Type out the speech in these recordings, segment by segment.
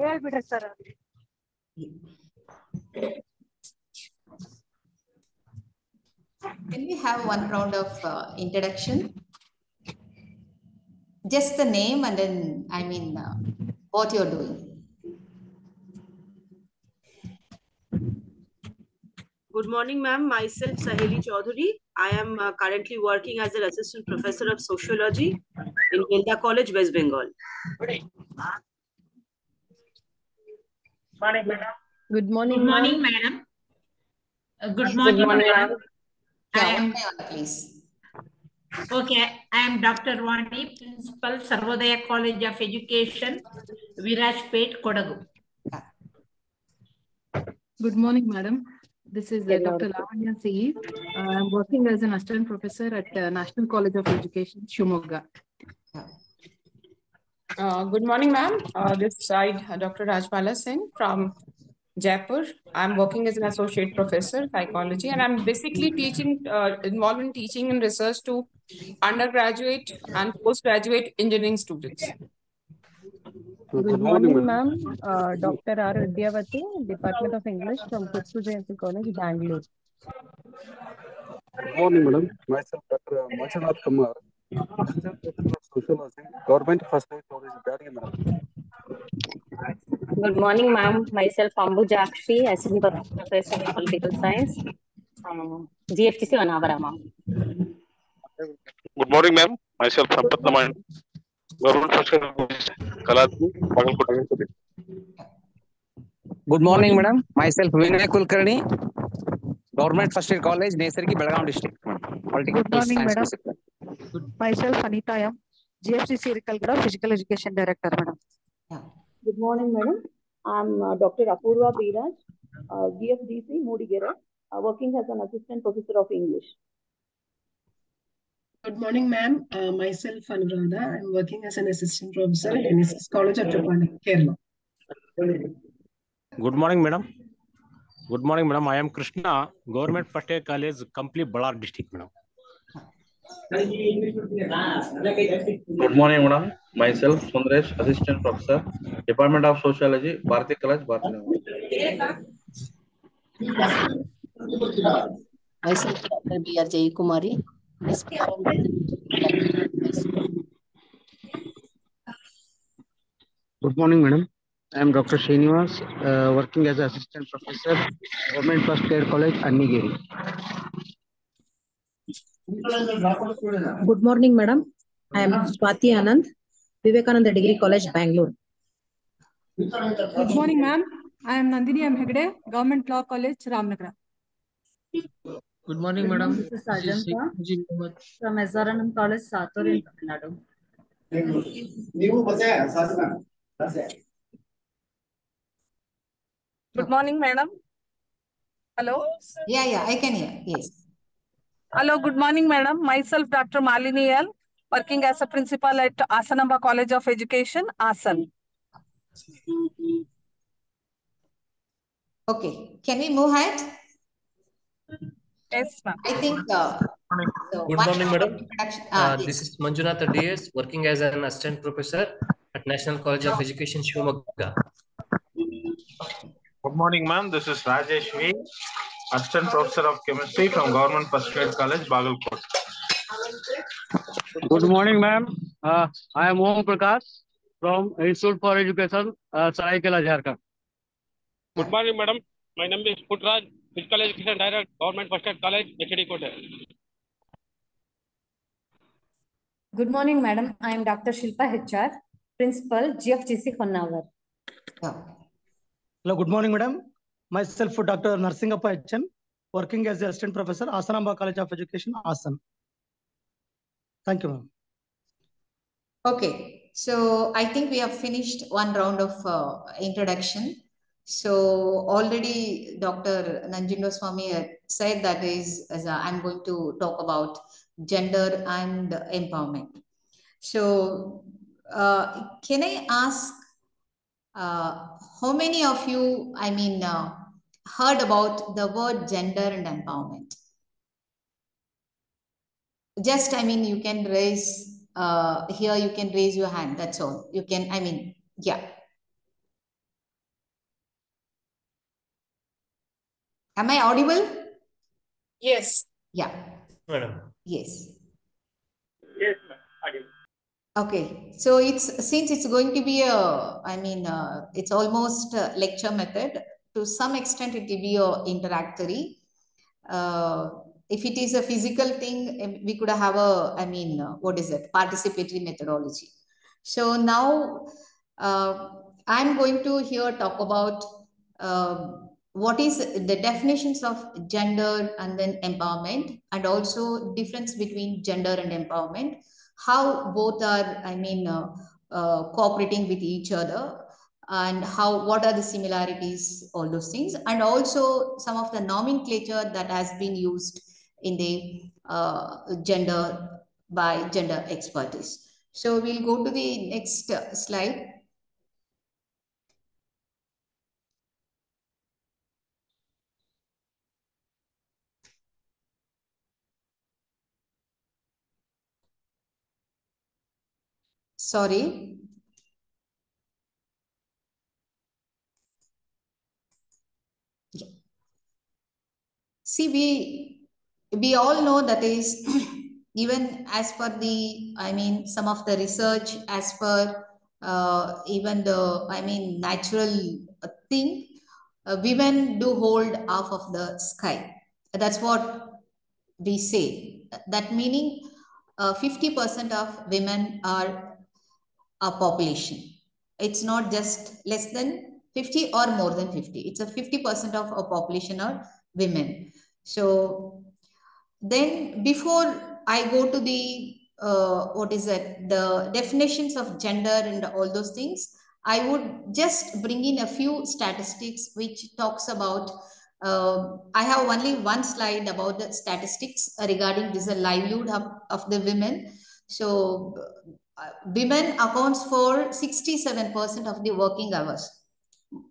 ಹೇಳ್ಬಿಡ್ರಿ sir. Can we have one round of introduction? Just the name and then, what you're doing. Good morning, ma'am. Myself, Saheli Chaudhary. I am currently working as an assistant professor of sociology in Gilda College, West Bengal. Good morning, madam. Good morning, madam. Please. Okay, I am Dr. Vani, Principal, Sarvodaya College of Education, Virajpet, Kodagu. Good morning, madam. This is Dr. Lavanya C. I am working as an assistant professor at National College of Education, Shumoga. Good morning, ma'am. This side, Dr. Rajpala Singh from Jaipur. I'm working as an associate professor, psychology, and I'm basically teaching, involved in teaching and research to undergraduate and postgraduate engineering students. Good morning, ma'am. Dr. R. Vidyavati, Department of English from UGC-HRDC College, Bangalore. Good morning, madam. Myself, Dr. Manjunath Kumar, Assistant Professor of Sociology, Government First Aid College, Bangalore. Good morning, ma'am. Myself, Ambujakshi, Assistant Professor of Political Science, GFTC Vanavara, ma'am. Good morning, ma'am. Myself, Samatha, Government First Aid College, Kalatu, Bangalore. Good morning, madam. Myself, Vinay Kulkarni, Government First Aid College, Nesargi, Belgaum District. Good morning, madam. Myself, Anita M. GFCC Kalgada, Physical Education Director, madam. Good morning, madam. I'm Dr. Apurva Biraj, GFDC Modigere, working as an assistant professor of English. Good morning, ma'am. Myself, Amrutha. I'm working as an assistant professor at NSS College of Japan, Kerala. Good morning, madam. Good morning, madam. I am Krishna, Government First Aid College, complete Ballar district, madam. Good morning, madam. Myself, Sundaresh, assistant professor, Department of Sociology, Bharati College, Barcelona. Myself, Dr. B.R. Jai Kumari. Good morning, madam. I am Dr. Srinivas, working as assistant professor, Government First Aid College, Annigiri. Good morning, madam. I am Swati Anand, Vivekananda Degree College, Bangalore. Good morning, ma'am. I am Nandini M. Hegde, Government Law College, Ramnagar. Good morning, madam. This is Ajanta from SRNM College, Satur in Tamil Nadu. Good morning, madam. Hello? Yeah, I can hear. Yes. Hello, good morning, madam. Myself, Dr. Malini L, working as a principal at Asanamba College of Education, Asan. Okay, can we move ahead? Yes, ma'am. I think. Good morning, madam. This is Manjunath DS, working as an assistant professor at National College of Education, Shumoga. Good morning, ma'am. This is Rajesh V, assistant professor of chemistry from Government First Aid College, Bangalore. Good morning, ma'am. I am Om Prakash from Institute for Education, Saraikela, Jharkhand. Good morning, madam. My name is Putraj, Physical Education Director, Government First Aid College, HD Kote. Good morning, madam. I am Dr. Shilpa HR, Principal, GFGC Honavar. Hello, good morning, madam. Myself, Dr. Narsingappa HM, working as assistant professor, Asanamba College of Education, Asan. Thank you, ma'am. Okay, so I think we have finished one round of introduction. So already Dr. Nanjindoswamy said that I'm going to talk about gender and empowerment. So can I ask how many of you, heard about the word gender and empowerment? Just, you can raise, here you can raise your hand, that's all. You can, yeah. Am I audible? Yes. Yeah. Madam. Yes. Yes, ma'am. Okay, so since it's going to be it's almost a lecture method. To some extent, it will be a interactory. If it is a physical thing, we could have what is it? Participatory methodology. So now, I'm going to here talk about what is the definitions of gender and then empowerment, and also difference between gender and empowerment, how both are cooperating with each other, and what are the similarities, all those things, and also some of the nomenclature that has been used in the gender by gender expertise. So we'll go to the next slide. Sorry. Yeah. See, we all know that is even as per the, some of the research, as per even the, natural thing, women do hold half of the sky. That's what we say. That meaning 50% of women are a population. It's not just less than 50 or more than 50. It's a 50% of our population are women. So then before I go to the the definitions of gender and all those things, I would just bring in a few statistics which talks about, I have only one slide about the statistics regarding this livelihood of the women. So women accounts for 67% of the working hours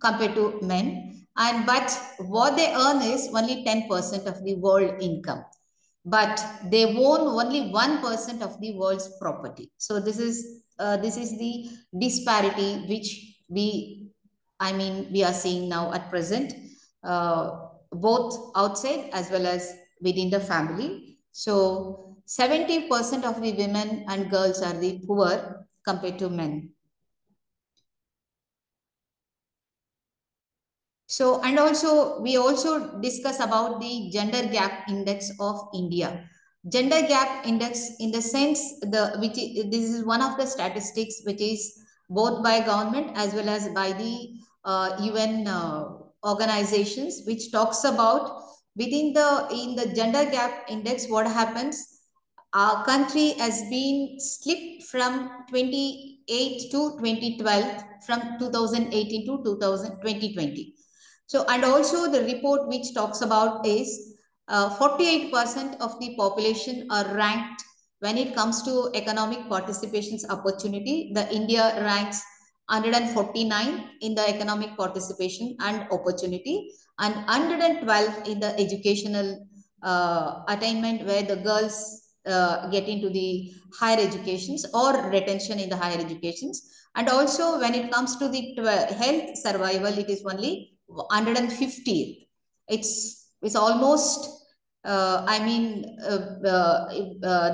compared to men, and but what they earn is only 10% of the world income, but they own only 1% of the world's property. So this is the disparity which we are seeing now at present, both outside as well as within the family. So 70% of the women and girls are the poor compared to men. So, and also we also discuss about the gender gap index of India. Gender gap index, in the sense, this is one of the statistics which is both by government as well as by the UN organizations, which talks about in the gender gap index what happens. Our country has been slipped from 28 to 2012, from 2018 to 2020. So, and also the report which talks about is 48% of the population are ranked when it comes to economic participation's opportunity. The India ranks 149 in the economic participation and opportunity, and 112 in the educational attainment, where the girls get into the higher educations or retention in the higher educations. And also when it comes to the health survival, it is only 150. It's almost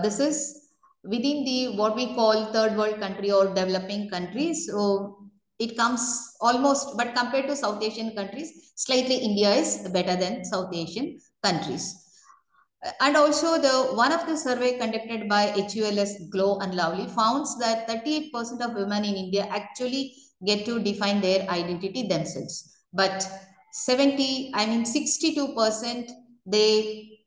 this is within the what we call third world country or developing countries. So it comes almost, but compared to South Asian countries, slightly India is better than South Asian countries. And also one of the survey conducted by HULS Glow and Lovely found that 38% of women in India actually get to define their identity themselves. But 62%, they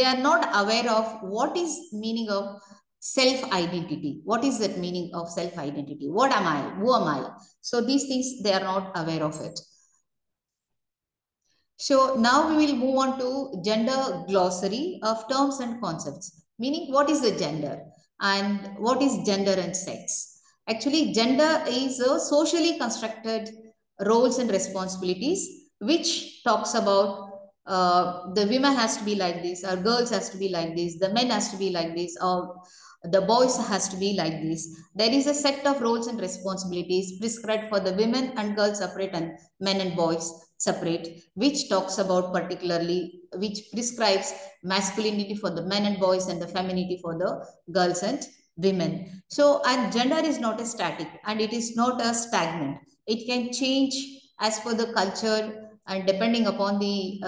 are not aware of what is meaning of self-identity. What is that meaning of self-identity? What am I? Who am I? So these things, they are not aware of it. So now we will move on to gender glossary of terms and concepts, meaning what is the gender and what is gender and sex. Actually, gender is a socially constructed roles and responsibilities, which talks about the women has to be like this, or girls has to be like this, the men has to be like this, or The boys has to be like this. There is a set of roles and responsibilities prescribed for the women and girls separate and men and boys separate, which talks about particularly, which prescribes masculinity for the men and boys and the femininity for the girls and women. So, and gender is not a static and it is not a stagnant. It can change as per the culture and depending upon the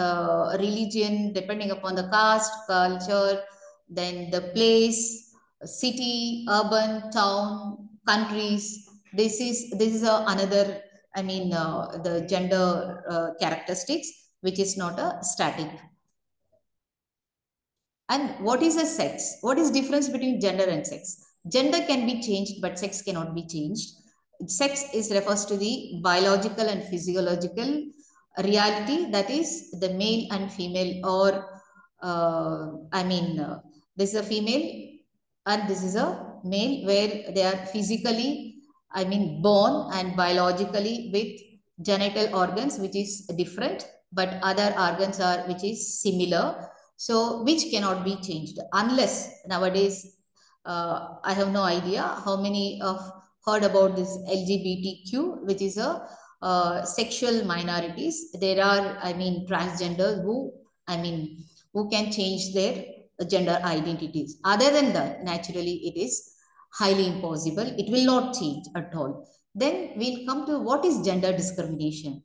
religion, depending upon the caste, culture, then the place, city, urban, town, countries. This is another, I mean, the gender characteristics, which is not a static. And what is a sex? What is difference between gender and sex? Gender can be changed, but sex cannot be changed. Sex is refers to the biological and physiological reality, that is the male and female, or this is a female and this is a male, where they are physically, born and biologically with genital organs, which is different, but other organs are which is similar. So which cannot be changed unless nowadays, I have no idea how many of heard about this LGBTQ, which is a sexual minorities. There are, transgender who can change their gender identities. Other than that, naturally, it is highly impossible. It will not change at all. Then we'll come to what is gender discrimination.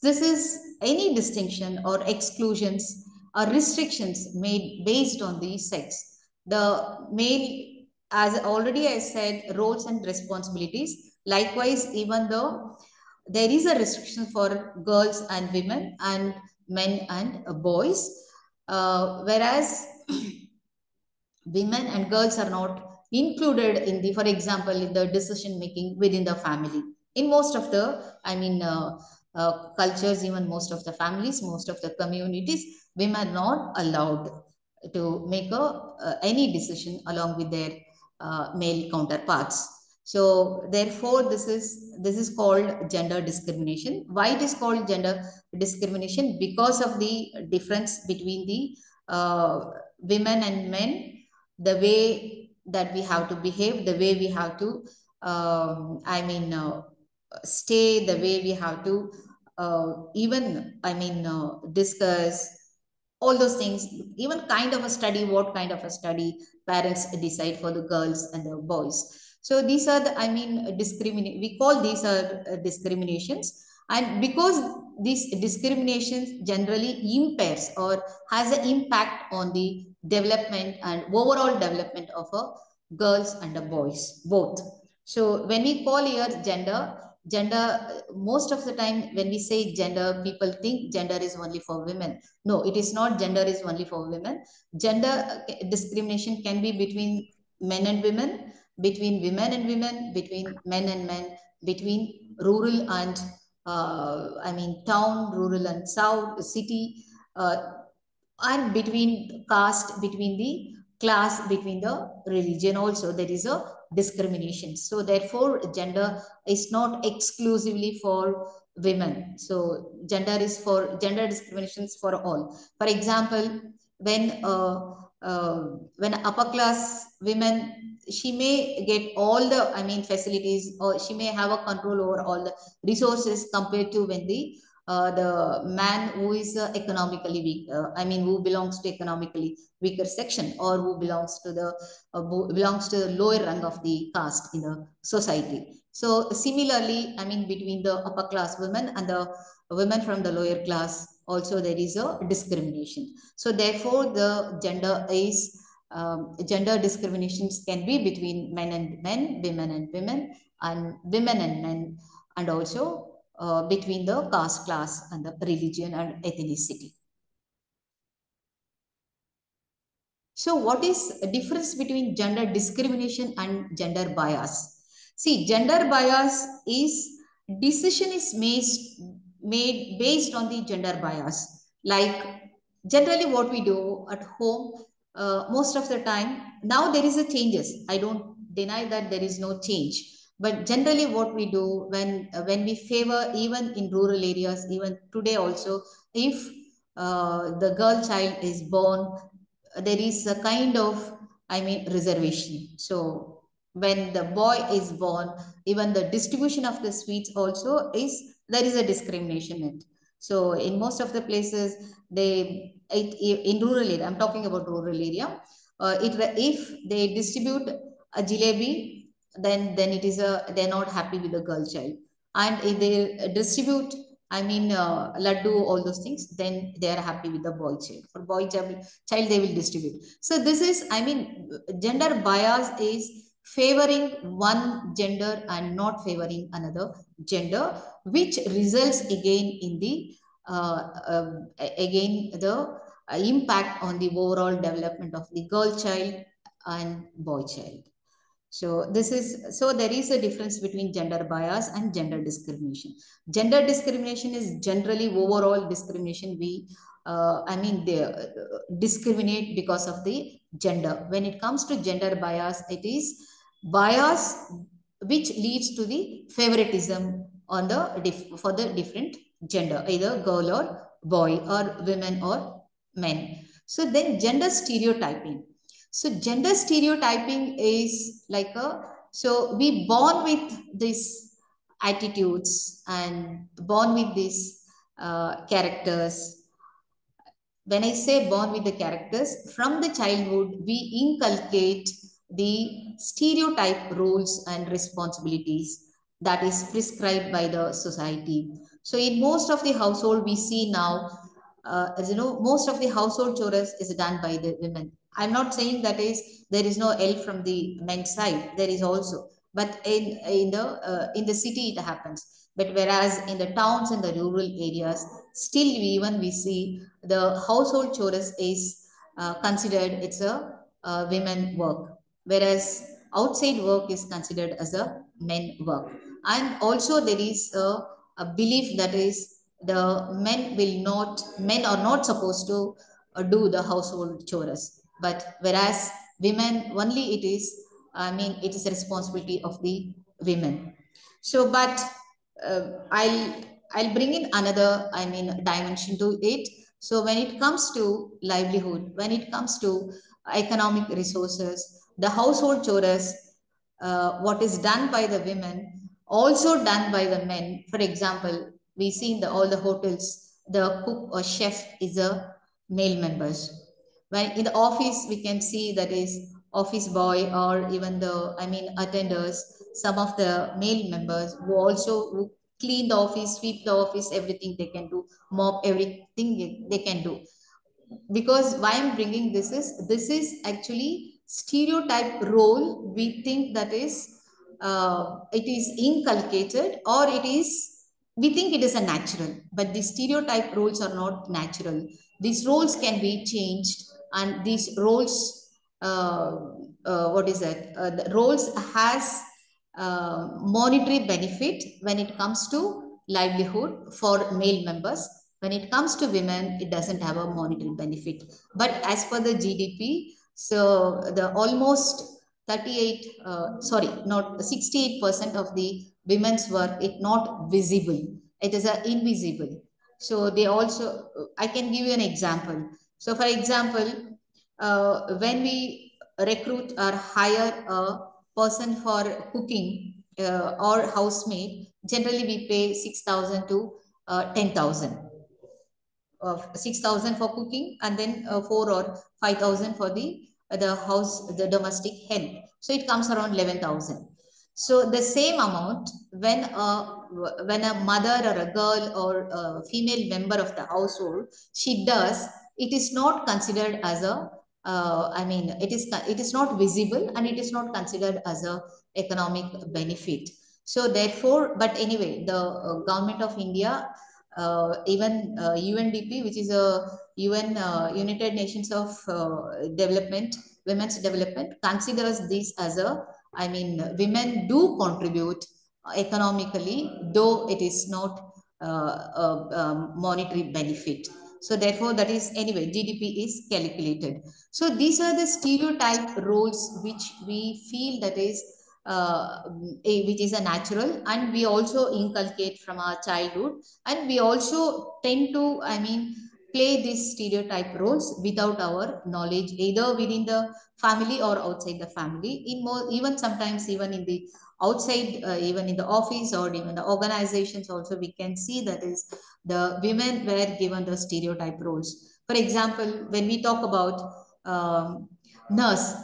This is any distinction or exclusions or restrictions made based on the sex. The male, as already I said, roles and responsibilities. Likewise, even though there is a restriction for girls and women and men and boys, whereas women and girls are not included in the, for example, in the decision making within the family. In most of the, cultures, even most of the families, most of the communities, women are not allowed to make any decision along with their male counterparts. So therefore, this is called gender discrimination. Why it is called gender discrimination? Because of the difference between the women and men, the way that we have to behave, the way we have to, stay, the way we have to discuss all those things, even kind of a study, what kind of a study parents decide for the girls and the boys. So these are the, we call these are discriminations. And because these discriminations generally impairs or has an impact on the development and overall development of a girls and a boys, both. So when we call here gender, most of the time when we say gender, people think gender is only for women. No, it is not gender is only for women. Gender discrimination can be between men and women, between women and women, between men and men, between rural and town, rural and south, city, and between caste, between the class, between the religion also, there is a discrimination. So therefore, gender is not exclusively for women. So gender discrimination is for all. For example, when upper class women, she may get all the facilities, or she may have a control over all the resources compared to when the man who is economically weak, who belongs to economically weaker section, or who belongs to the lower rung of the caste in the society. So similarly, between the upper class women and the women from the lower class, also there is a discrimination. So therefore, the gender discriminations can be between men and men, women and women, and women and men, and also between the caste, class, and the religion and ethnicity. So what is the difference between gender discrimination and gender bias? See, gender bias is decision is made based on the gender bias. Like generally what we do at home, most of the time, now there is a changes. I don't deny that there is no change. But generally what we do when we favor, even in rural areas, even today also, if the girl child is born, there is a kind of I mean, reservation. So when the boy is born, even the distribution of the sweets also there is a discrimination in it. So in most of the places, in rural area, I'm talking about rural area, if they distribute a jalebi, then it is they're not happy with the girl child. And if they distribute, I mean, laddu, all those things, then they are happy with the boy child. For boy child, they will distribute. So this is, I mean, gender bias is favoring one gender and not favoring another gender, which results again in the impact on the overall development of the girl child and boy child. So there is a difference between gender bias and gender discrimination. Gender discrimination is generally overall discrimination. They discriminate because of the gender. When it comes to gender bias, it is bias which leads to the favoritism on for the different gender, either girl or boy or women or men. So then gender stereotyping. So gender stereotyping is like we born with these attitudes and born with these characters. When I say born with the characters, from the childhood, we inculcate the stereotype roles and responsibilities that is prescribed by the society. So in most of the household we see now, as you know, most of the household chores is done by the women. I'm not saying that is there is no help from the men's side. There is also, but in the city it happens. But whereas in the towns and the rural areas, still we see the household chores is considered it's a women work, whereas outside work is considered as a men work. And also there is a belief that is the men are not supposed to do the household chores, but whereas women only it is, I mean, it is a responsibility of the women. So but I'll bring in another, I mean, dimension to it. So when it comes to livelihood, when it comes to economic resources, the household chores, what is done by the women, also done by the men. For example, we see in all the hotels, the cook or chef is a male members. When in the office, we can see that is office boy or even the, I mean, attenders, some of the male members who clean the office, sweep the office, everything they can do, mop everything they can do. Because why I'm bringing this is actually stereotype role. We think that is it is inculcated, or we think it is a natural, but the stereotype roles are not natural. These roles can be changed, and these roles what is that the roles has monetary benefit when it comes to livelihood for male members. When it comes to women, it doesn't have a monetary benefit. But as per the GDP, so the almost 68% of the women's work is not visible. It is invisible. So they also, I can give you an example. So for example, when we recruit or hire a person for cooking or housemaid, generally we pay 6,000 to 10,000. 6,000 for cooking, and then 4 or 5,000 for the domestic help. So it comes around 11,000. So the same amount when a mother or a girl or a female member of the household she does, it is not considered as a it is not visible, and it is not considered as a economic benefit. So therefore, but anyway, the government of India, even UNDP, which is a UN United Nations of Development, Women's Development, considers this as women do contribute economically, though it is not a monetary benefit. So therefore, that is anyway, GDP is calculated. So these are the stereotype roles which we feel that is which is a natural, and we also inculcate from our childhood, and we also tend to play these stereotype roles without our knowledge, either within the family or outside the family. In more, even sometimes even in the outside, even in the office or even the organizations also, we can see that is the women were given the stereotype roles. For example, when we talk about nurse,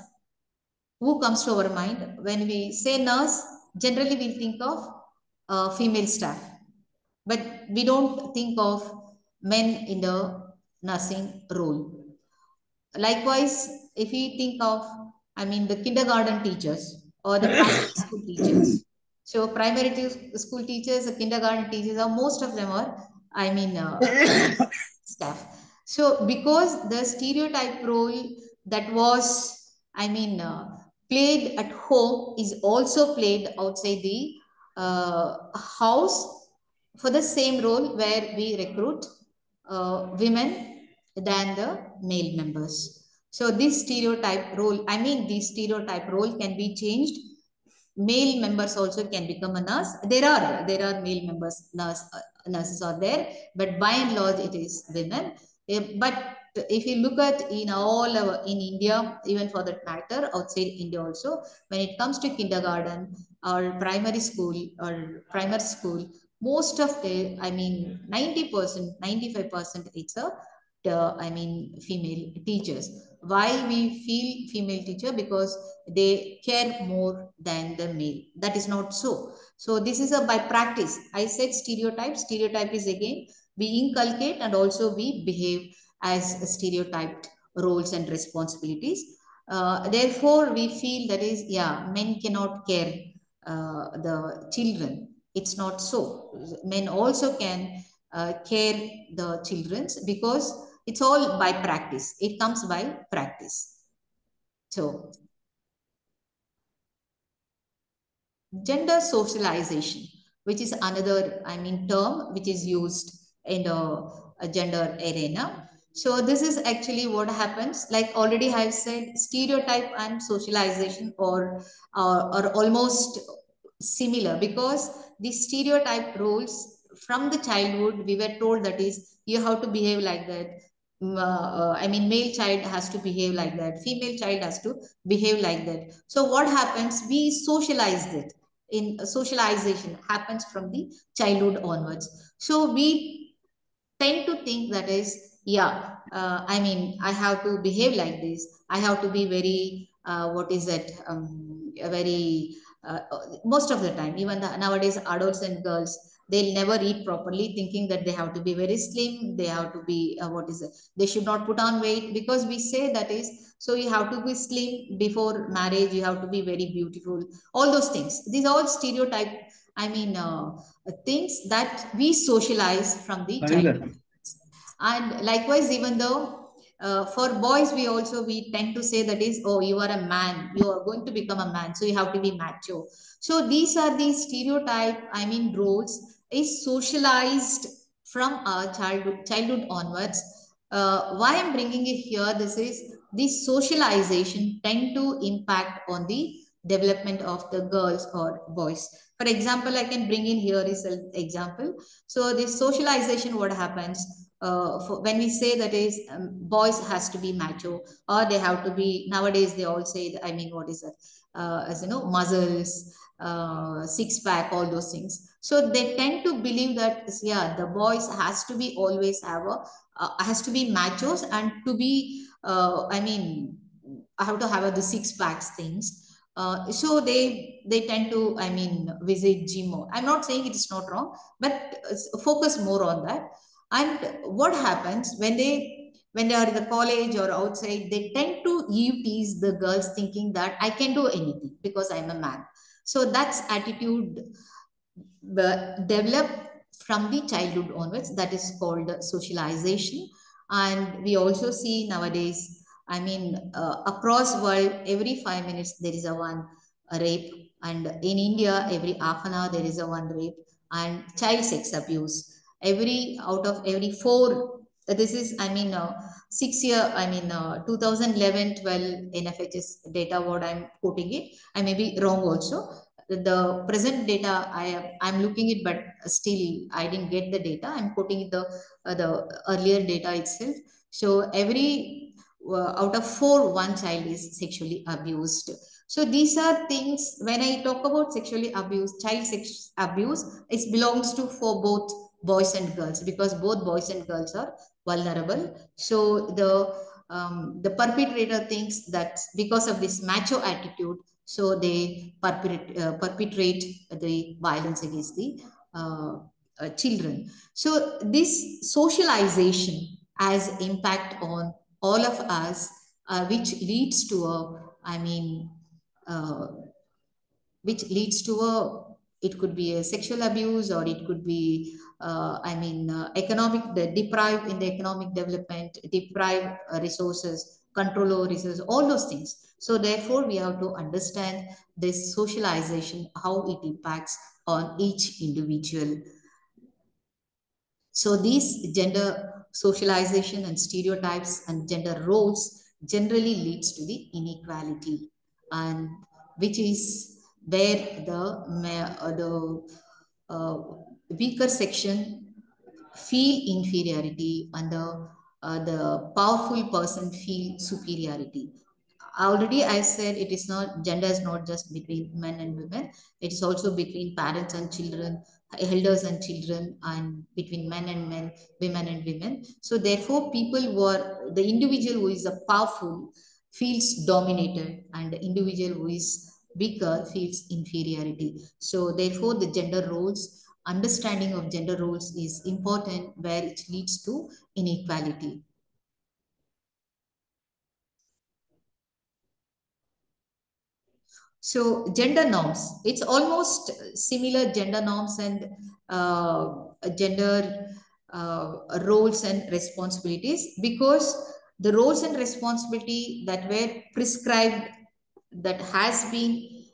who comes to our mind? When we say nurse, generally we think of female staff, but we don't think of men in the nursing role. Likewise, if we think of, I mean, the kindergarten teachers or the primary school teachers. So primary school teachers, the kindergarten teachers, are most of them are, I mean, staff. So because the stereotype role that was, I mean, played at home is also played outside the house for the same role where we recruit women than the male members. So this stereotype role, I mean, this stereotype role can be changed. Male members also can become a nurse. There are male members, nurses are there, but by and large it is women. But if you look at in all in India, even for that matter, outside India also, when it comes to kindergarten or primary school, most of the, I mean, 90%, 95%, it's a I mean, female teachers. Why we feel female teacher? Because they care more than the male. That is not so. So this is a by practice. I said stereotype. Stereotype is again we inculcate and also we behave as stereotyped roles and responsibilities. Therefore, we feel that is, yeah, men cannot care the children. It's not so. Men also can care the children's, because it's all by practice. It comes by practice. So gender socialization, which is another, I mean, term which is used in a gender arena. So this is actually what happens. Like already I've said, stereotype and socialization are almost similar, because the stereotype roles from the childhood we were told that is you have to behave like that. I mean, male child has to behave like that, female child has to behave like that. So what happens, we socialize it. In socialization happens from the childhood onwards. So we tend to think that is, yeah, I mean, I have to behave like this, I have to be very what is it, very most of the time, even nowadays adults and girls, they'll never eat properly, thinking that they have to be very slim, they have to be what is it, they should not put on weight, because we say that is, so you have to be slim before marriage, you have to be very beautiful, all those things. These are all stereotype, I mean, things that we socialize from the childhood. And likewise, even though for boys, we tend to say that is, oh, you are a man, you are going to become a man, so you have to be macho. So these are the stereotype, I mean, roles is socialized from our childhood onwards. Why I'm bringing it here, this is this socialization tend to impact on the development of the girls or boys. For example, I can bring in here is an example. So this socialization, what happens when we say that is boys has to be macho, or they have to be, nowadays they all say, I mean, what is that? As you know, muscles, six pack, all those things. So they tend to believe that, yeah, the boys has to be always have has to be machos and to be, I mean, I have to have the six packs things. So they tend to, I mean, visit gym more. I'm not saying it is not wrong, but focus more on that. And what happens when they are in the college or outside, they tend to tease the girls, thinking that I can do anything because I'm a man. So that's attitude develop from the childhood onwards. That is called socialization. And we also see nowadays, I mean, across world, every 5 minutes there is a one rape, and in India every half an hour there is a one rape and child sex abuse. Every out of every four, this is, I mean, 6 year, I mean, 2011-12 NFHS data, what I'm quoting it, I may be wrong also. the present data I'm looking it, but still I didn't get the data. I'm quoting the earlier data itself. So every out of 4, one child is sexually abused. So these are things, when I talk about sexually abused, child sex abuse, it belongs to for both boys and girls, because both boys and girls are vulnerable. So the perpetrator thinks that because of this macho attitude, so they perpetrate the violence against the children. So this socialization has impact on all of us, which leads to uh, it could be a sexual abuse, or it could be economic, deprive in the economic development, deprive resources, control over resources, all those things. So therefore we have to understand this socialization, how it impacts on each individual. So these gender socialization and stereotypes and gender roles generally leads to the inequality, and which is where the weaker section feel inferiority, and the powerful person feel superiority. Already I said it is not, gender is not just between men and women, it is also between parents and children, elders and children, and between men and men, women and women. So therefore people who are, the individual who is a powerful feels dominated, and the individual who is weaker feels inferiority. So therefore the gender roles, understanding of gender roles is important, where it leads to inequality. So gender norms, it's almost similar, gender norms and gender roles and responsibilities, because the roles and responsibility that were prescribed, that has been,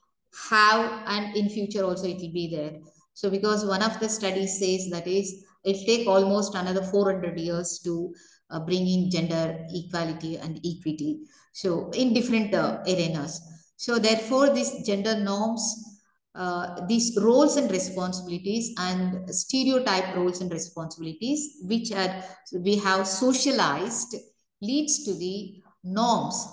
have, and in future also it will be there. So because one of the studies says that is, it'll take almost another 400 years to bring in gender equality and equity, so in different arenas. So therefore these gender norms, these roles and responsibilities and stereotype roles and responsibilities which are we have socialized, leads to the norms.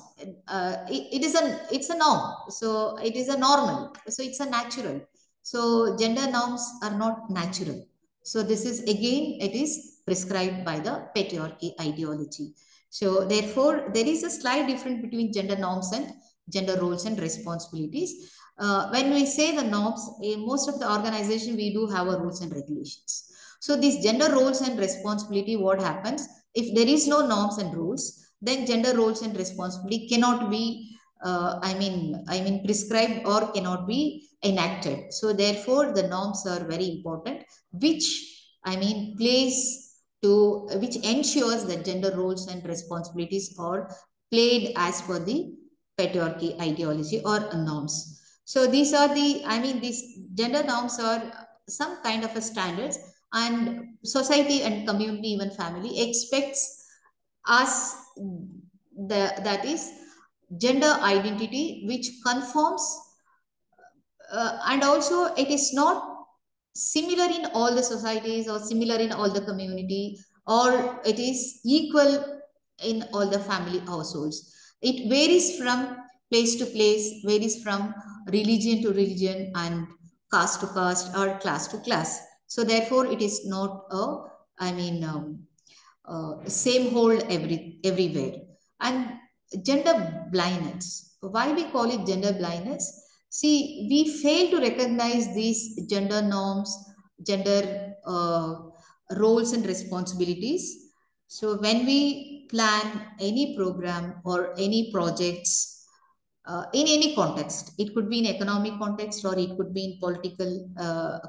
It's a norm, so it is a normal, so it's a natural. So gender norms are not natural. So this is again, it is prescribed by the patriarchy ideology. So therefore there is a slight difference between gender norms and gender roles and responsibilities. When we say the norms, in most of the organization we do have a rules and regulations. So these gender roles and responsibility, what happens if there is no norms and rules, then gender roles and responsibility cannot be prescribed or cannot be enacted. So therefore the norms are very important, which which ensures that gender roles and responsibilities are played as per the patriarchy ideology or norms. So these are these gender norms are some kind of a standards, and society and community, even family, expects us that is gender identity which conforms, and also it is not similar in all the societies or similar in all the community, or it is equal in all the family households. It varies from place to place, varies from religion to religion, and caste to caste, or class to class. So therefore it is not a same hold everywhere. And gender blindness, why we call it gender blindness? See, we fail to recognize these gender norms, gender roles and responsibilities. So when we plan any program or any projects, in any context, it could be in economic context or it could be in political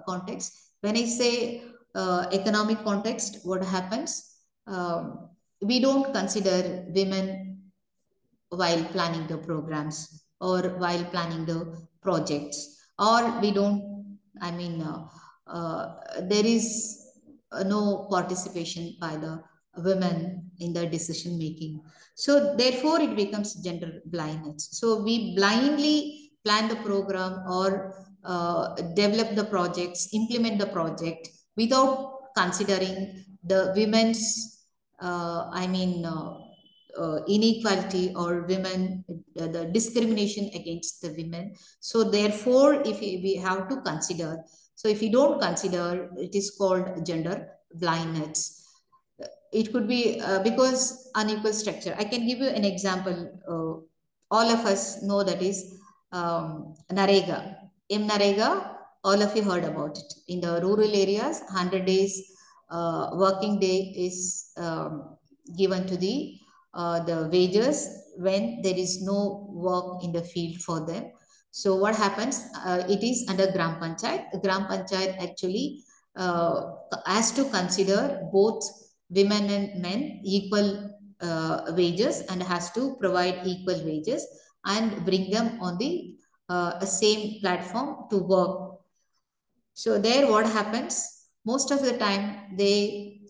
context. When I say economic context, what happens? We don't consider women while planning the programs or while planning the projects, or we don't, there is no participation by the women in the decision making. So therefore it becomes gender blindness. So we blindly plan the program or develop the projects, implement the project without considering the women's, inequality or women, the discrimination against the women. So therefore, if we have to consider, so if you don't consider, it is called gender blindness. It could be because unequal structure. I can give you an example. All of us know that is Narega. Narega, all of you heard about it. In the rural areas, 100 days working day is given to the wages when there is no work in the field for them. So what happens? It is under Gram Panchayat. Gram Panchayat actually has to consider both women and men equal wages and has to provide equal wages and bring them on the same platform to work. So there what happens? Most of the time they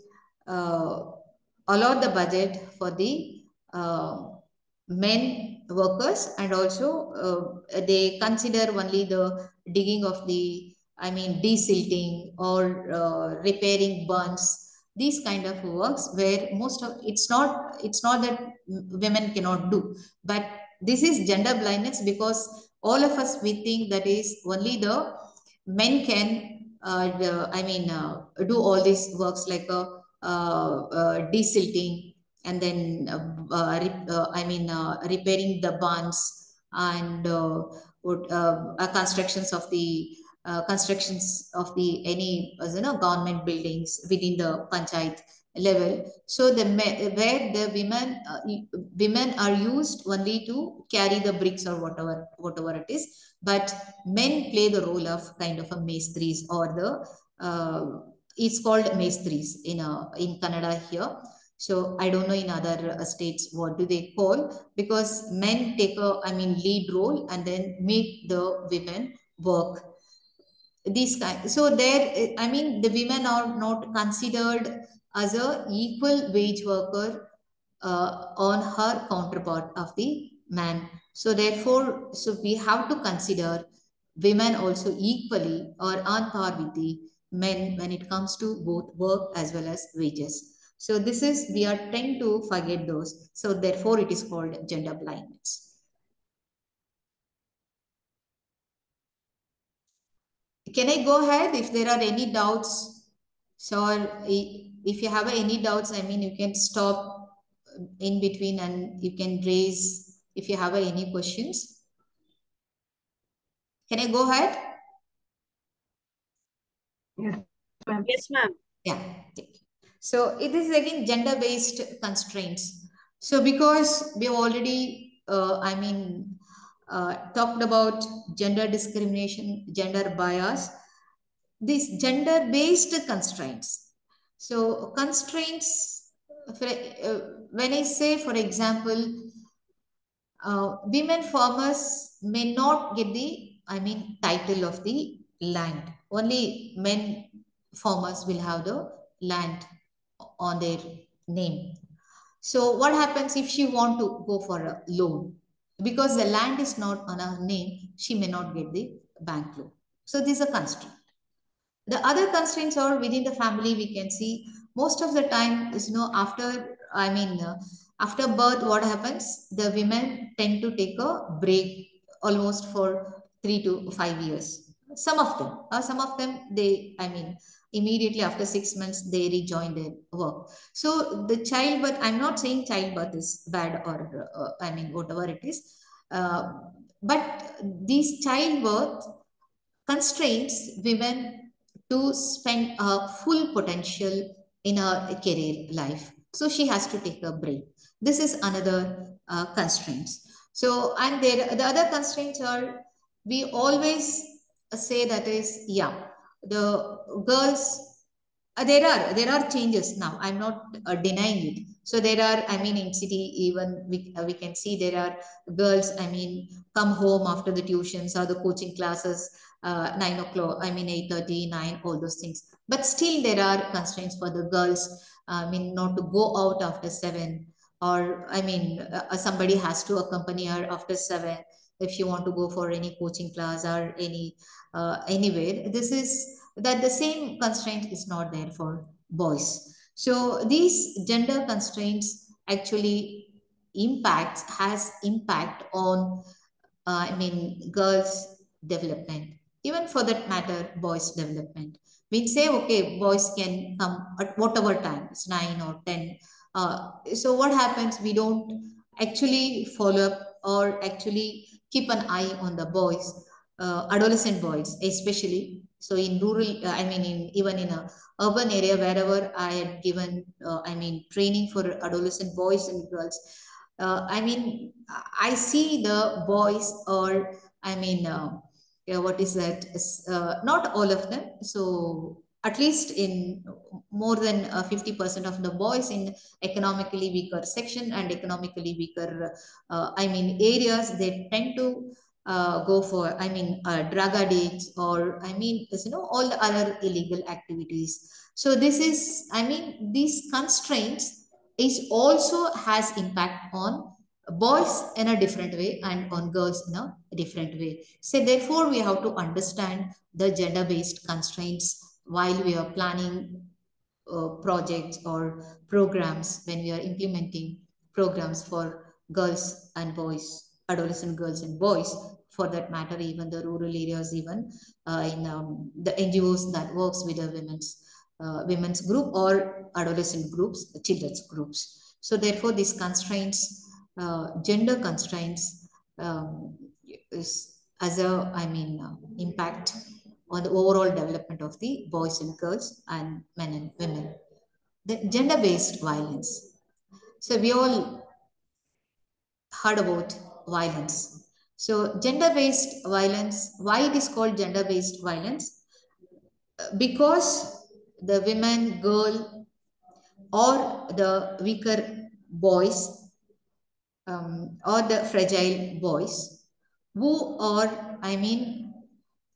allot the budget for the men workers, and also they consider only the digging of the, desilting or repairing bunds, these kind of works where most of it's not that women cannot do, but this is gender blindness, because all of us we think that is only the men can do all these works like desilting, and then repairing the bunds, and constructions of the any government buildings within the panchayat level. So where the women are used only to carry the bricks or whatever it is, but men play the role of kind of a maestries, or it's called maestries in Kannada here. So I don't know in other states what do they call, because men take lead role and then make the women work. These kind, so there the women are not considered as a equal wage worker on her counterpart of the man. So therefore, so we have to consider women also equally or on par with the men when it comes to both work as well as wages. So this is, we are trying to forget those. So therefore it is called gender blindness. Can I go ahead if there are any doubts? So if you have any doubts, you can stop in between and you can raise if you have any questions. Can I go ahead? Yes, ma'am. Yes, ma'am. Yeah. So it is again gender-based constraints. So because we have already, talked about gender discrimination, gender bias, these gender-based constraints. So constraints, when I say, for example, women farmers may not get the, title of the land. Only men farmers will have the land on their name. So what happens if she want to go for a loan? Because the land is not on her name, she may not get the bank loan. So this is a constraint. The other constraints are within the family. We can see most of the time is, after birth, what happens? The women tend to take a break almost for 3 to 5 years. Some of them, they, immediately after 6 months, they rejoin their work. So the childbirth, I'm not saying childbirth is bad or, whatever it is. But these childbirth constraints women to spend a full potential in her career life. So she has to take a break. This is another constraints. So, and there, the other constraints are, we always say that is, the girls, there are changes now. I'm not denying it. So there are, in city, even we can see there are girls, come home after the tuitions or the coaching classes, 9 o'clock, 8:30, 9, all those things. But still there are constraints for the girls, not to go out after 7, or somebody has to accompany her after 7. if you want to go for any coaching class or any anywhere, this is that the same constraint is not there for boys. So these gender constraints actually has impact on girls' development, even for that matter, boys' development. We say, okay, boys can come at whatever time, it's 9 or 10. So what happens? We don't actually follow up or actually keep an eye on the boys, adolescent boys, especially. So in rural, even in a urban area, wherever I had given, training for adolescent boys and girls, I see the boys, or yeah, what is that? Not all of them. So at least in more than 50% of the boys in economically weaker section and economically weaker, areas, they tend to go for, drug addicts, or all the other illegal activities. So this is, these constraints is also has impact on boys in a different way and on girls in a different way. So therefore, we have to understand the gender-based constraints while we are planning projects or programs, when we are implementing programs for girls and boys, adolescent girls and boys, for that matter, even the rural areas, even in the NGOs that works with the women's group or adolescent groups, children's groups. So therefore, these constraints, gender constraints, is as a impact on the overall development of the boys and girls and men and women. The gender-based violence. So we all heard about violence. So gender-based violence, why it is called gender-based violence? Because the women, girl, or the weaker boys, or the fragile boys who are,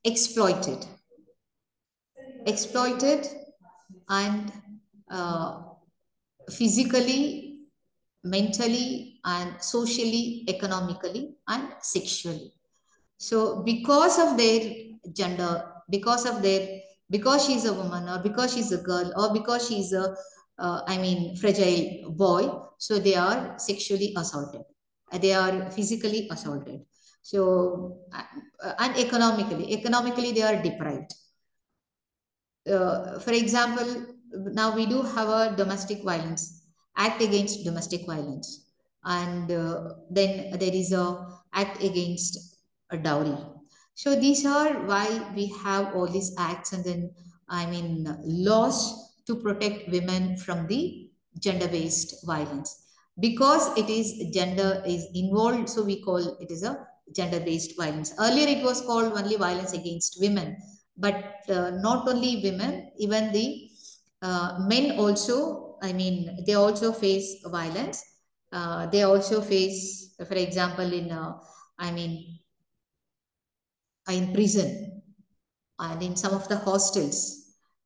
exploited and physically, mentally, and socially, economically, and sexually. So because of their gender, because she's a woman, or because she's a girl, or because she's a fragile boy, so they are sexually assaulted, they are physically assaulted. So and economically they are deprived. For example, now we do have a domestic violence act against domestic violence, and then there is a act against a dowry. So these are why we have all these acts, and then laws to protect women from the gender-based violence, because it is gender is involved. So we call it as a gender-based violence. Earlier it was called only violence against women, but not only women, even the men also, they also face violence. They also face, for example, in prison and in some of the hostels.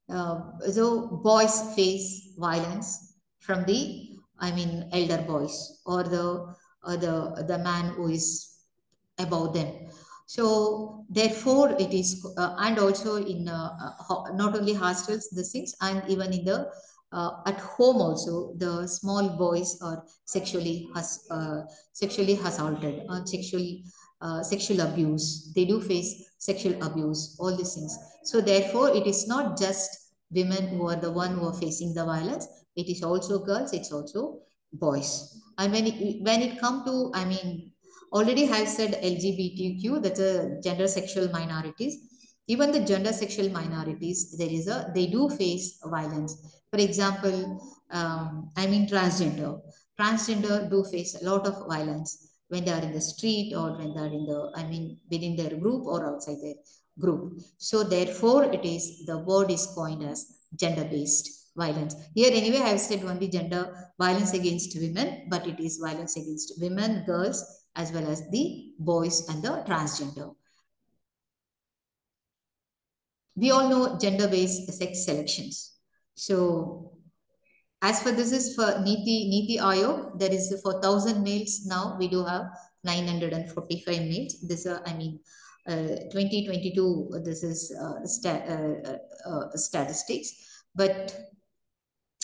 So boys face violence from the, elder boys, or the man who is above them. So therefore it is, and also in not only hostels, the things, and even in the at home also, the small boys are sexually assaulted, or sexual abuse. They do face sexual abuse, all these things. So therefore, it is not just women who are the one who are facing the violence. It is also girls. It's also boys. And when it come to, already have said LGBTQ, that's a gender sexual minorities. Even the gender sexual minorities, they do face violence. For example, transgender. Transgender do face a lot of violence when they are in the street, or when they are in the, within their group or outside their group. So therefore, the word is coined as gender-based violence. Here anyway, I have said only gender violence against women, but it is violence against women, girls, as well as the boys and the transgender. We all know gender-based sex selections. So as for this is for Niti Ayog, there is for 1,000 males now, we do have 945 males. This I mean 2022, this is statistics, but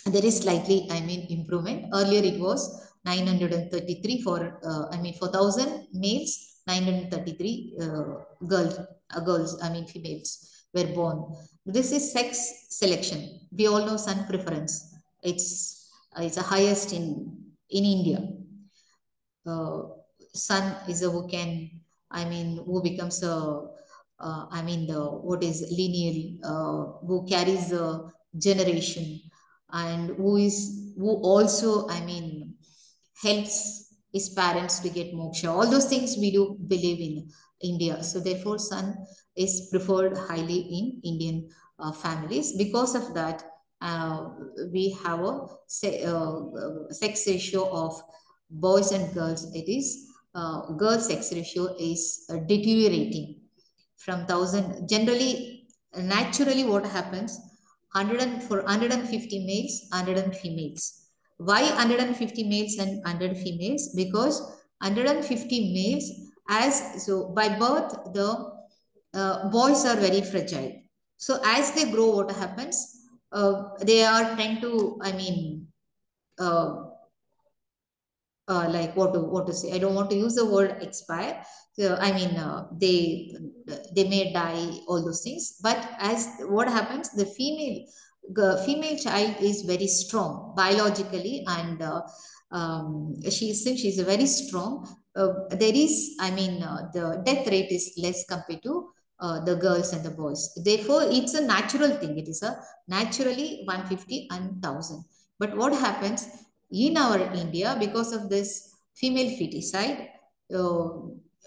there is slightly, I mean, improvement. Earlier it was 933 for, I mean, for 1,000 males, 933 girls, I mean, females were born. This is sex selection. We all know son preference. It's the highest in India. Son is a who can, I mean, who becomes a, I mean, the what is lineal, who carries the generation, and who also, I mean, helps his parents to get moksha. All those things we do believe in India. So therefore, son is preferred highly in Indian families. Because of that, we have a sex ratio of boys and girls. It is girl sex ratio is deteriorating from 1,000. Generally, naturally, what happens? 150 males, 100 females. Why 150 males and 100 females? Because 150 males, as so by birth, the boys are very fragile. So as they grow, what happens? They are tend to, I mean, like what to say? I don't want to use the word expire. So I mean, they may die, all those things. But as what happens, the female child is very strong biologically, and she's very strong. There is, I mean, the death rate is less compared to the girls and the boys. Therefore, it's a natural thing. It is a naturally 150 and 1,000. But what happens in our India, because of this female feticide,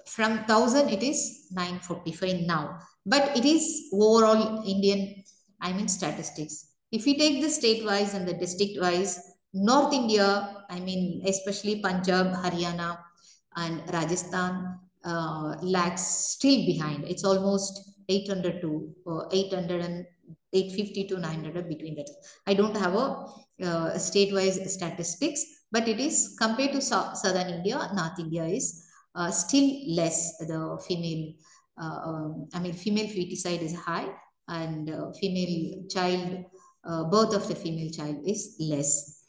from 1,000 it is 945 now. But it is overall Indian, I mean, statistics. If we take the state-wise and the district-wise, North India, I mean, especially Punjab, Haryana, and Rajasthan lags still behind. It's almost 800 to 800 and 850 to 900 between that. I don't have a state-wise statistics, but it is compared to Southern India, North India is still less. The female, I mean, female feticide is high, and female child, birth of the female child is less.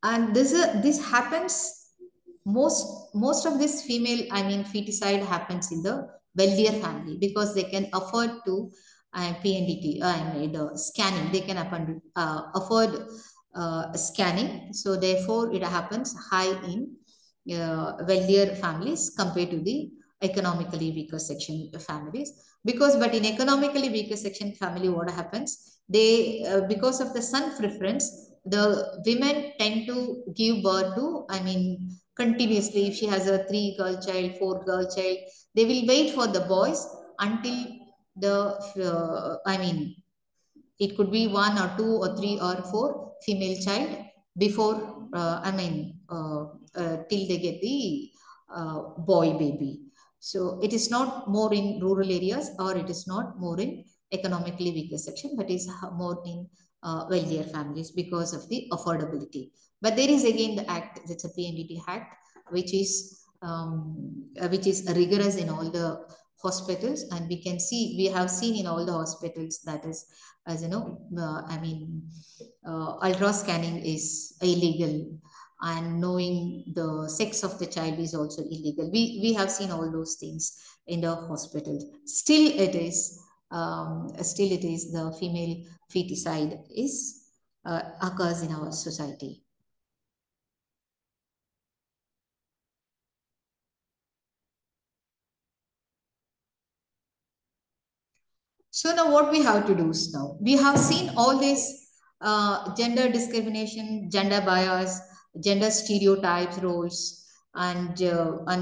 And this happens, most of this female, I mean, feticide happens in the wealthier family, because they can afford to PNDT, I mean, the scanning. They can afford scanning. So therefore, it happens high in wealthier families compared to the economically weaker section families. But in economically weaker section family, what happens? They, because of the son preference, the women tend to give birth to, I mean, continuously. If she has a 3 girl child, 4 girl child, they will wait for the boys until the, I mean, it could be 1 or 2 or 3 or 4 female child before, I mean, till they get the boy baby. So it is not more in rural areas, or it is not more in economically weaker section, but is more in wealthier families because of the affordability. But there is again the act, that's a PNDT Act, which is rigorous in all the hospitals, and we have seen in all the hospitals, that is, as you know, I mean, ultra scanning is illegal, and knowing the sex of the child is also illegal. We have seen all those things in the hospitals. Still it is the female feticide is occurs in our society. So now what we have to do is, now we have seen all this gender discrimination, gender bias, gender stereotypes, roles, and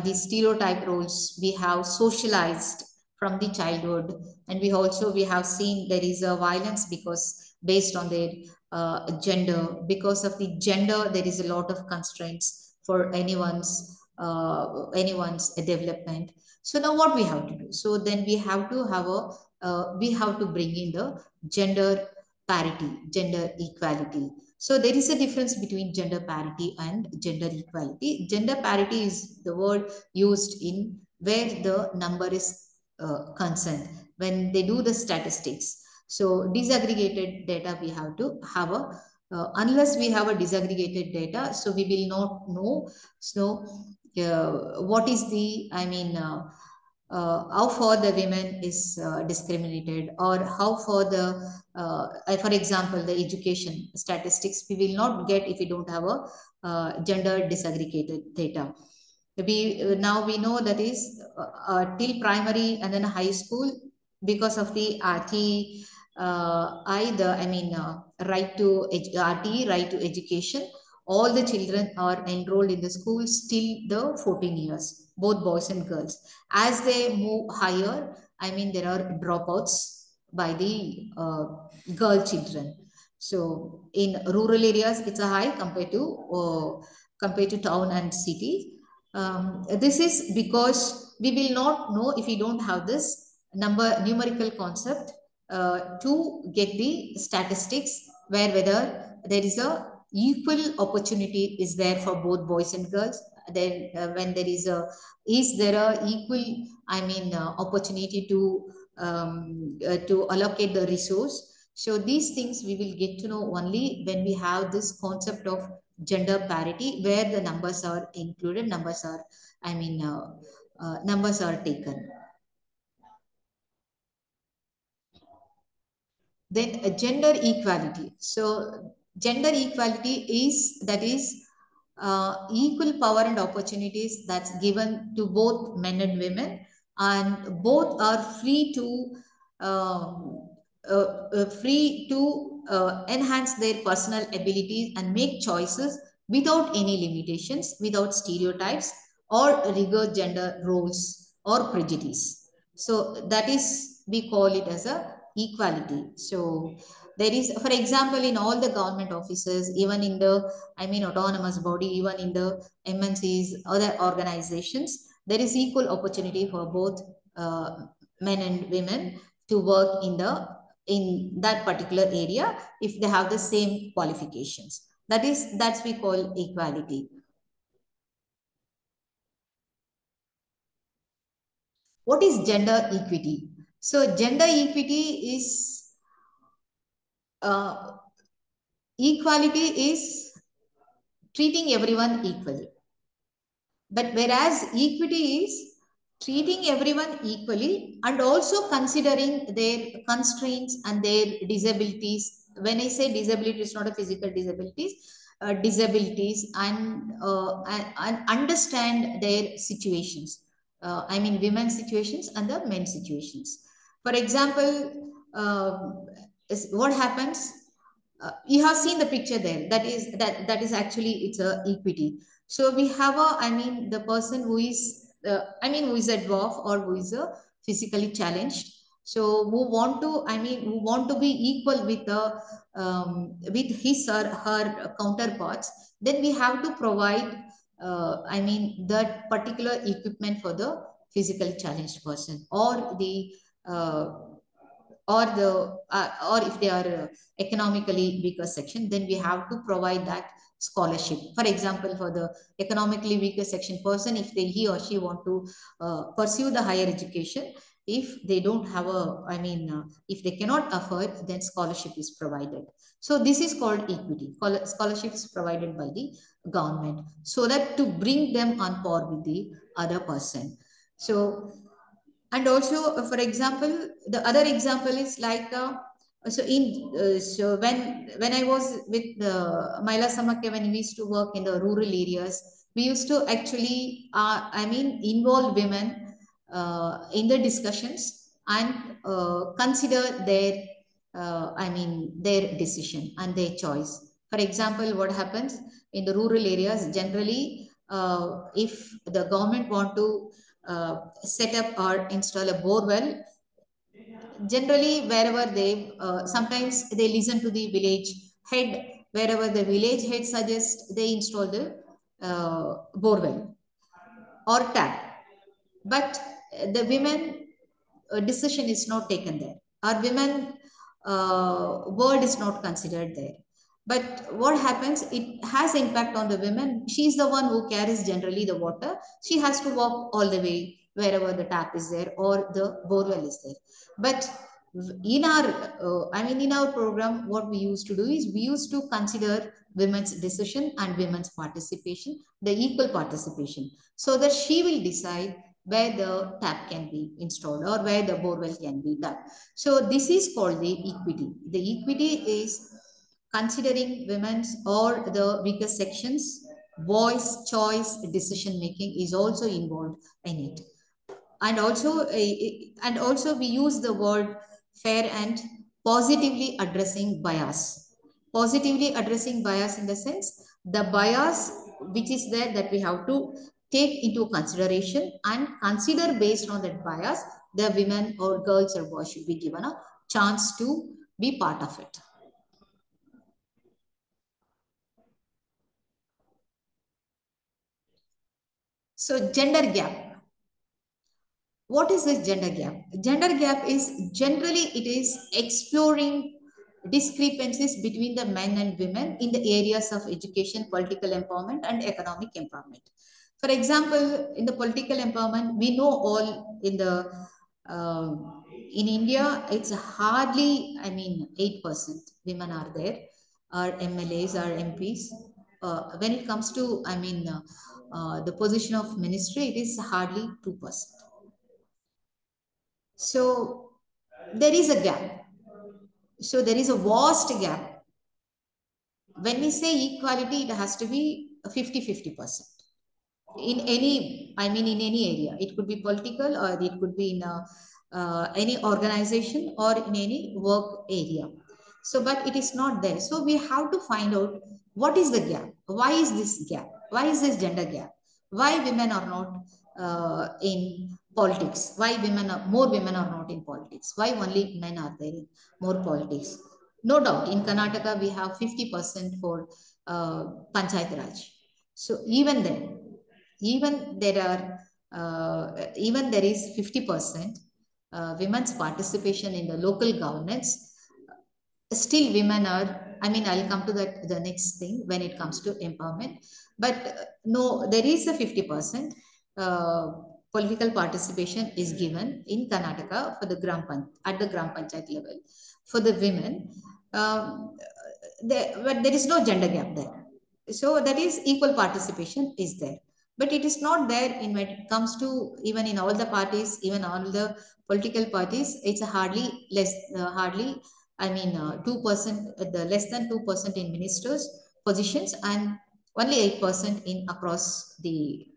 these stereotype roles we have socialized from the childhood. And we have seen there is a violence because based on their gender. Because of the gender, there is a lot of constraints for anyone's development. So now what we have to do? So then we have to have we have to bring in the gender parity, gender equality. So there is a difference between gender parity and gender equality. Gender parity is the word used in where the number is concerned, when they do the statistics. So disaggregated data we have to have a, unless we have a disaggregated data, so we will not know. So what is the, how far the women is discriminated, or how far the, for example, the education statistics we will not get if we don't have a gender disaggregated data. Now we know that is till primary and then high school, because of the RT, right to RT, right to education. All the children are enrolled in the schools till the 14 years, both boys and girls. As they move higher, there are dropouts by the girl children. So in rural areas, it's a high compared to town and city. This is because we will not know if we don't have this numerical concept to get the statistics, where whether there is a equal opportunity is there for both boys and girls. Then when there is there equal opportunity to allocate the resource. So these things we will get to know only when we have this concept of gender parity, where the numbers are included, numbers are numbers are taken. Then gender equality. So gender equality is, that is equal power and opportunities that's given to both men and women, and both are free to enhance their personal abilities and make choices without any limitations, without stereotypes or rigid gender roles or prejudice. So that is, we call it as a equality. So there is, for example, in all the government offices, even in the autonomous body, even in the MNCs, other organizations, there is equal opportunity for both men and women to work in that particular area if they have the same qualifications. That's we call equality. What is gender equity? So gender equity is equality is treating everyone equally. But whereas equity is treating everyone equally and also considering their constraints and their disabilities. When I say disability, it's not a physical disabilities, and understand their situations. Women's situations and the men's situations. For example, what happens? You have seen the picture there. That is actually, it's a equity. So we have the person who is who is a dwarf or who is a physically challenged. So who want to be equal with with his or her counterparts. Then we have to provide that particular equipment for the physically challenged person, or the or if they are economically weaker section, then we have to provide that scholarship. For example, for the economically weaker section person, if he or she want to pursue the higher education, if they don't have if they cannot afford, then scholarship is provided. So this is called equity. Scholarship is provided by the government, so that to bring them on par with the other person. So, and also, for example, the other example is like so when I was with Maila Samakhya, when we used to work in the rural areas, we used to actually involve women in the discussions and consider their their decision and their choice. For example, what happens in the rural areas generally, if the government want to set up or install a bore well, generally wherever they sometimes they listen to the village head. Wherever the village head suggests, they install the bore well or tap. But the women decision is not taken there. Our women word is not considered there. But what happens, it has impact on the women. She's the one who carries generally the water. She has to walk all the way wherever the tap is there or the borewell is there. But in our, in our program, what we used to do is we used to consider women's decision and women's participation, the equal participation, so that she will decide where the tap can be installed or where the borewell can be done. So this is called the equity. The equity is considering women's or the weaker sections, voice, choice, decision making is also involved in it. And also we use the word fair and positively addressing bias. Positively addressing bias in the sense, the bias which is there that we have to take into consideration and consider based on that bias, the women or girls or boys should be given a chance to be part of it. So gender gap. What is this gender gap? Gender gap is generally it is exploring discrepancies between the men and women in the areas of education, political empowerment, and economic empowerment. For example, in the political empowerment, we know all in the in India, it's hardly 8% women are there, are MLAs, are MPs. When it comes to the position of ministry, it is hardly 2%. So there is a gap. So there is a vast gap. When we say equality, it has to be 50-50%. In any, in any area. It could be political or it could be in any organization or in any work area. So, but it is not there. So we have to find out what is the gap. Why is this gap? Why is this gender gap? Why women are not in politics? Why more women are not in politics? Why only men are there in more politics? No doubt, in Karnataka, we have 50% for Panchayat Raj. So even then, even there is 50% women's participation in the local governance. Still women are, I'll come to that, the next thing when it comes to empowerment. But no, there is a 50% political participation is given in Karnataka for the at the Gram Panchayat level for the women. But there is no gender gap there. So that is equal participation is there. But it is not there when it comes to even in all the parties, even all the political parties, it's hardly 2%, the less than 2% in ministers positions and only 8% in across the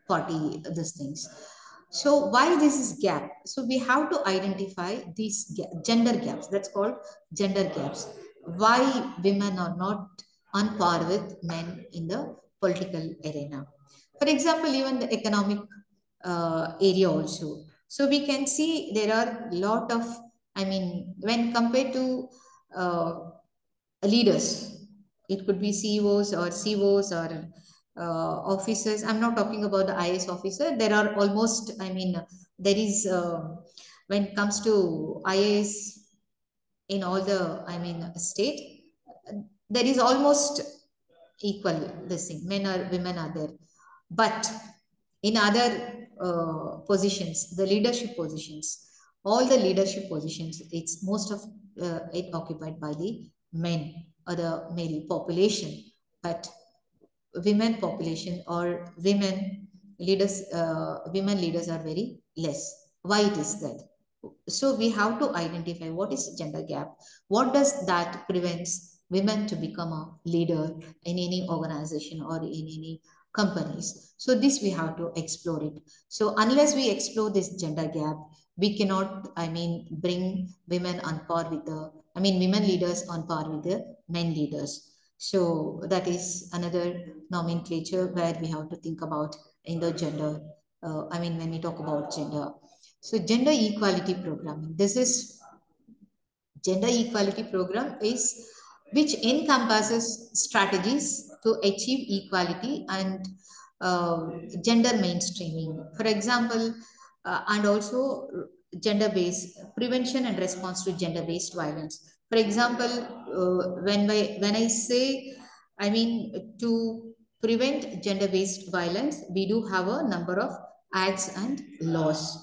party, these things. So why this is gap? So we have to identify these gender gaps. That's called gender gaps. Why women are not on par with men in the political arena. For example, even the economic area also. So we can see there are a lot of, when compared to leaders, it could be CEOs or COs or officers. I'm not talking about the IS officer. There are almost, there is, when it comes to IAS in all the, state, there is almost equal this thing. Women are there. But in other positions, the leadership positions, all the leadership positions, it's most of it occupied by the men or the male population. But women population or women leaders are very less. Why it is that? So we have to identify what is gender gap. What does that prevents women to become a leader in any organization or in any companies? So this we have to explore it. So unless we explore this gender gap, we cannot, bring women on par with the, women leaders on par with the men leaders. So that is another nomenclature where we have to think about in the gender, when we talk about gender. So gender equality programming, this is gender equality program is which encompasses strategies to achieve equality and gender mainstreaming. For example, and also gender-based prevention and response to gender-based violence. For example, when I say, I mean, to prevent gender-based violence, we do have a number of acts and laws.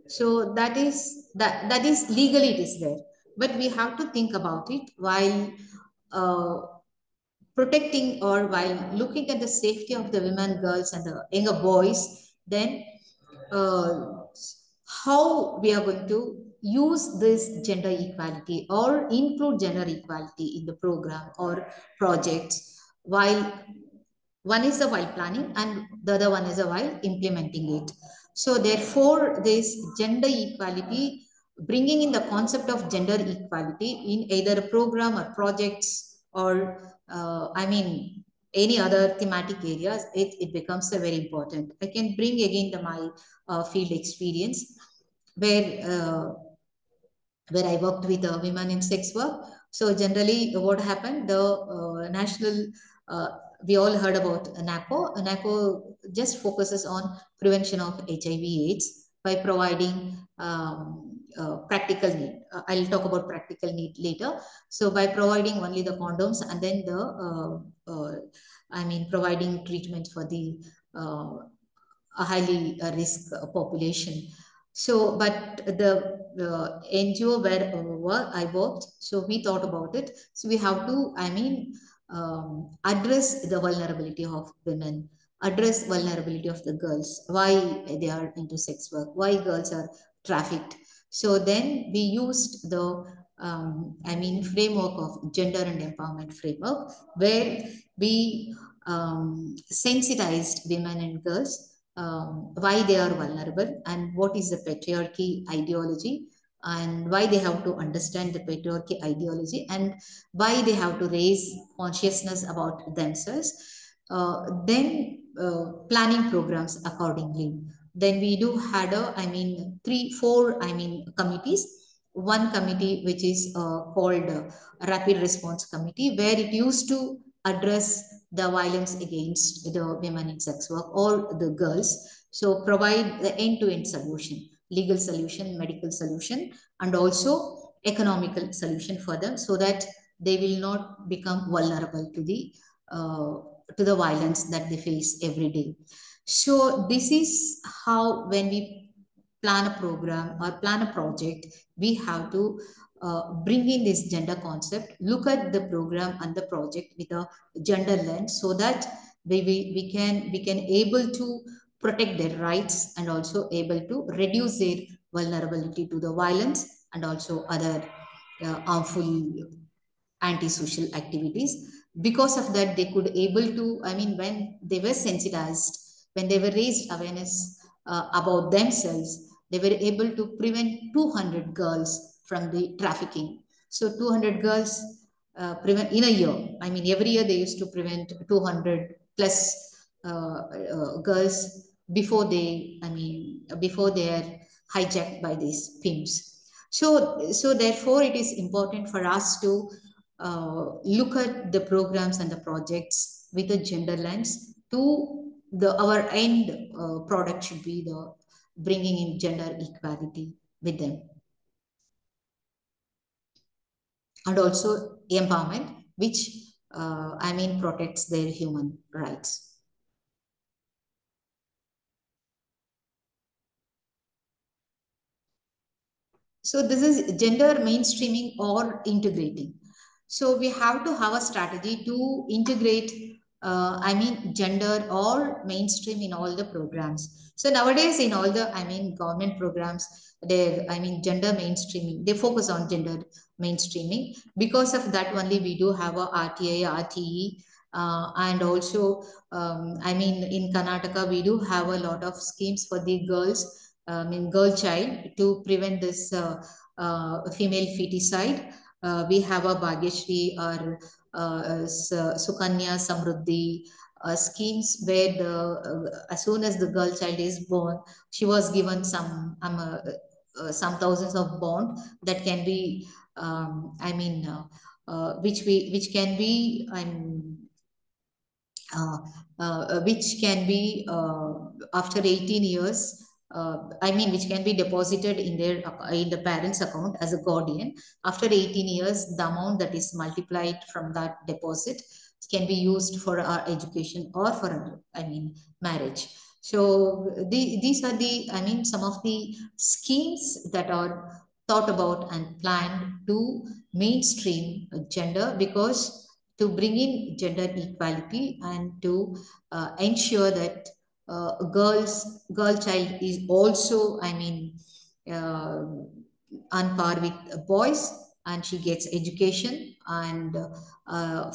So that is legally it is there, but we have to think about it while protecting or while looking at the safety of the women, girls, and the younger boys. Then how we are going to use this gender equality or include gender equality in the program or projects, while one is the while planning and the other one is the while implementing it. So therefore, this gender equality, bringing in the concept of gender equality in either a program or projects or I mean any other thematic areas, it becomes a very important. I can bring again my field experience where I worked with women in sex work. So generally, what happened? The national, we all heard about NACO. NACO just focuses on prevention of HIV/AIDS by providing practical need. I'll talk about practical need later. So by providing only the condoms and then providing treatment for the a highly risk population. So, but the NGO where I worked, so we thought about it. So we have to, address the vulnerability of women, address vulnerability of the girls, why they are into sex work, why girls are trafficked. So then we used the, framework of gender and empowerment framework, where we sensitized women and girls why they are vulnerable and what is the patriarchy ideology and why they have to understand the patriarchy ideology and why they have to raise consciousness about themselves. Then planning programs accordingly. Then we do had four committees. One committee which is called Rapid Response Committee, where it used to address the violence against the women in sex work or the girls. So provide the end-to-end solution, legal solution, medical solution, and also economical solution for them so that they will not become vulnerable to the violence that they face every day. So this is how, when we plan a program or plan a project, we have to bring in this gender concept, look at the program and the project with a gender lens so that we can able to protect their rights and also able to reduce their vulnerability to the violence and also other harmful antisocial activities. Because of that, they could able to, when they were sensitized, when they were raised awareness about themselves, they were able to prevent 200 girls from the trafficking. So 200 girls prevent in a year. Every year they used to prevent 200 plus girls before they are hijacked by these pimps. So therefore, it is important for us to look at the programs and the projects with a gender lens. To our end product should be the bringing in gender equality with them, and also empowerment, which protects their human rights. So this is gender mainstreaming or integrating. So we have to have a strategy to integrate, gender or mainstream in all the programs. So nowadays in all the, government programs, gender mainstreaming, they focus on gender mainstreaming. Because of that only we do have a RTI, RTE, and also, in Karnataka, we do have a lot of schemes for the girls, girl child, to prevent this female feticide. We have a Bhagyashri or Sukanya Samruddhi schemes where as soon as the girl child is born, she was given some thousands of bond that can be, which can be, which can be after 18 years, which can be deposited in the parents' account as a guardian. After 18 years, the amount that is multiplied from that deposit can be used for our education or for marriage. So these are some of the schemes that are thought about and planned to mainstream gender, because to bring in gender equality and to ensure that girl child is also on par with boys, and she gets education, and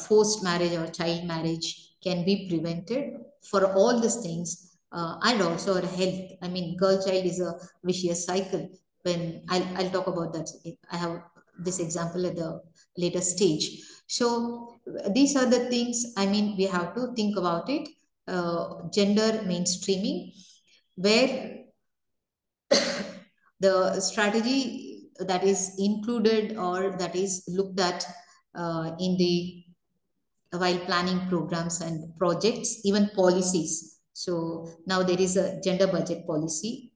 forced marriage or child marriage can be prevented. For all these things, and also our health. Girl child is a vicious cycle. When I'll talk about that, I have this example at the later stage. So these are the things we have to think about it. Gender mainstreaming, where the strategy that is included or that is looked at in the while planning programs and projects, even policies. So now there is a gender budget policy.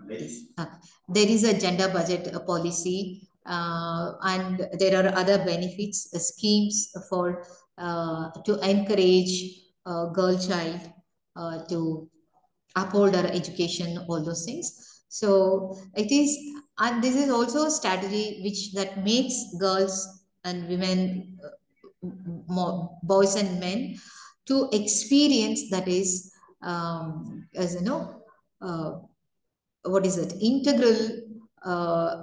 There is a gender budget policy, and there are other benefits, schemes for to encourage girl child to uphold her education, all those things. So it is, and this is also a strategy which that makes girls and women, boys and men, to experience that is, as you know, what is it, integral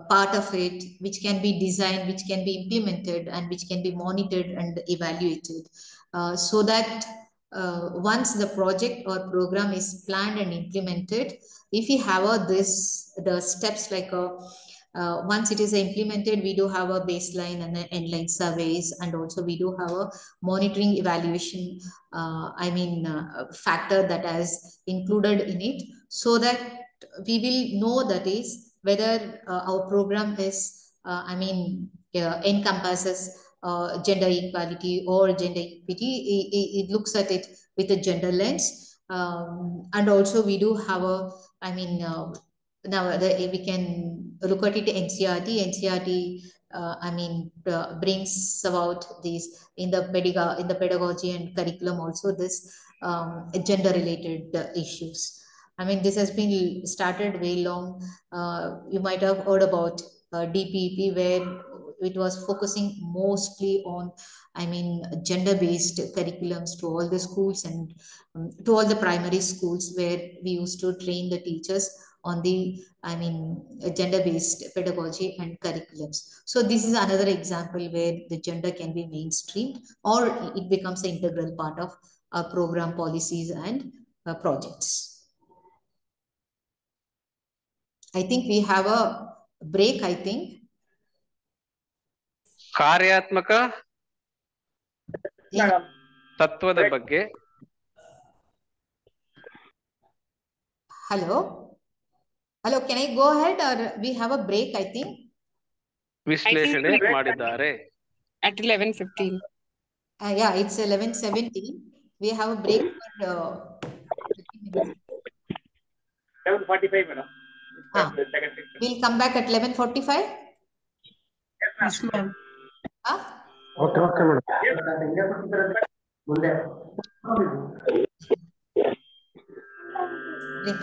part of it, which can be designed, which can be implemented, and which can be monitored and evaluated, so that once the project or program is planned and implemented, if we have the steps like once it is implemented, we do have a baseline and an endline surveys, and also we do have a monitoring evaluation factor that has included in it, so that we will know that is whether our program is encompasses gender equality or gender equity. It looks at it with a gender lens, and also we do have a now we can look at it NCERT brings about these in the pedagogy and curriculum also, this gender related issues. This has been started way long. You might have heard about DPEP, where it was focusing mostly on, gender-based curriculums to all the schools and to all the primary schools, where we used to train the teachers on the, gender-based pedagogy and curriculums. So this is another example where the gender can be mainstreamed, or it becomes an integral part of program policies and projects. I think we have a break, I think. ಕಾರ್ಯಾತ್ಮಕ ತತ್ವದ ಬಗ್ಗೆ. Hello, can I go ahead or we have a break, I think? ವಿಶ್ಲೇಷಣೆ ಮಾಡಿದ್ದಾರೆ at 11:15. Yeah, it's 11:17. We have a break for 30 minutes. 11:45, madam. We'll come back at 11:45. Yes, ma'am. Okay, madam. Break,